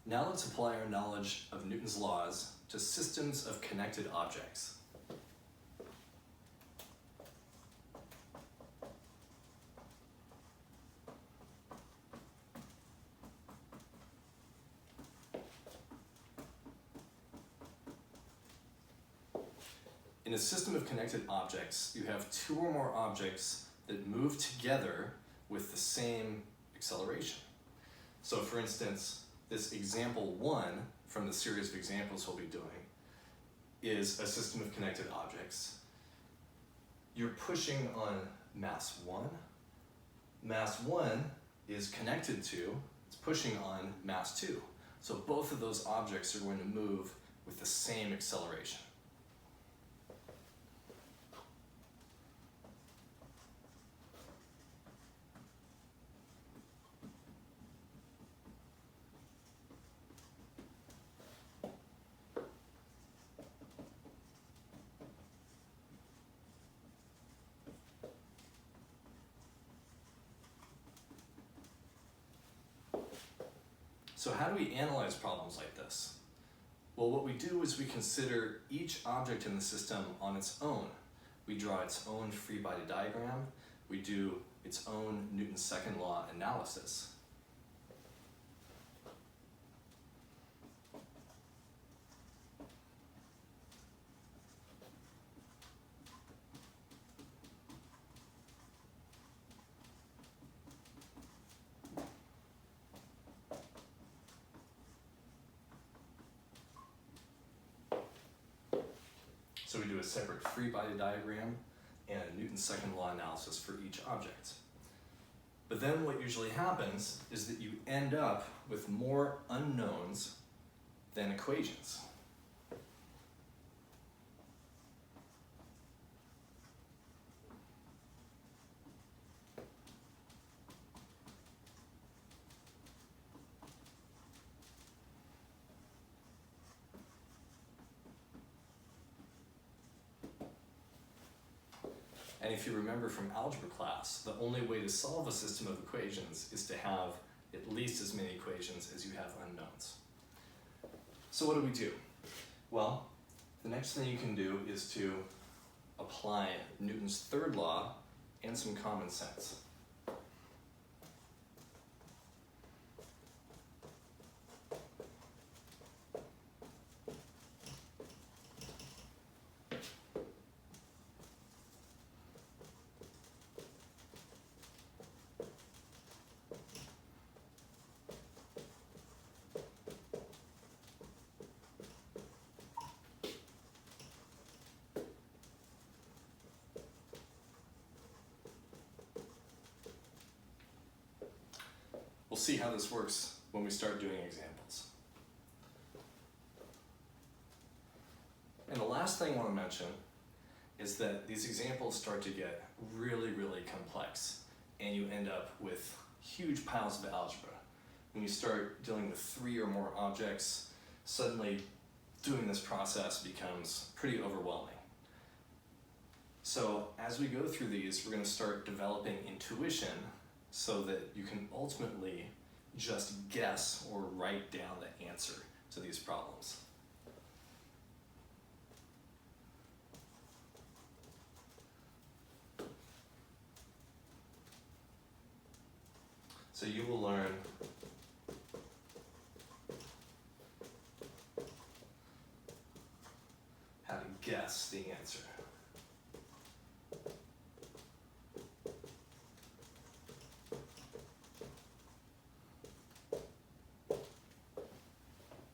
Now let's apply our knowledge of Newton's laws to systems of connected objects. In a system of connected objects, you have two or more objects that move together with the same acceleration. So for instance, this example 1 from the series of examples we'll be doing is a system of connected objects. You're pushing on mass 1. Mass 1 is connected to, it's pushing on mass 2. So both of those objects are going to move with the same acceleration. So how do we analyze problems like this? Well, what we do is we consider each object in the system on its own. We draw its own free body diagram. We do its own Newton's second law analysis. So we do a separate free body diagram and a Newton's second law analysis for each object. But then what usually happens is that you end up with more unknowns than equations. And if you remember from algebra class, the only way to solve a system of equations is to have at least as many equations as you have unknowns. So what do we do? Well, the next thing you can do is to apply Newton's third law and some common sense. We'll see how this works when we start doing examples. And the last thing I want to mention is that these examples start to get really, really complex, and you end up with huge piles of algebra. When you start dealing with 3 or more objects, suddenly doing this process becomes pretty overwhelming. So as we go through these, we're going to start developing intuition so that you can ultimately just guess or write down the answer to these problems. So you will learn how to guess the answer.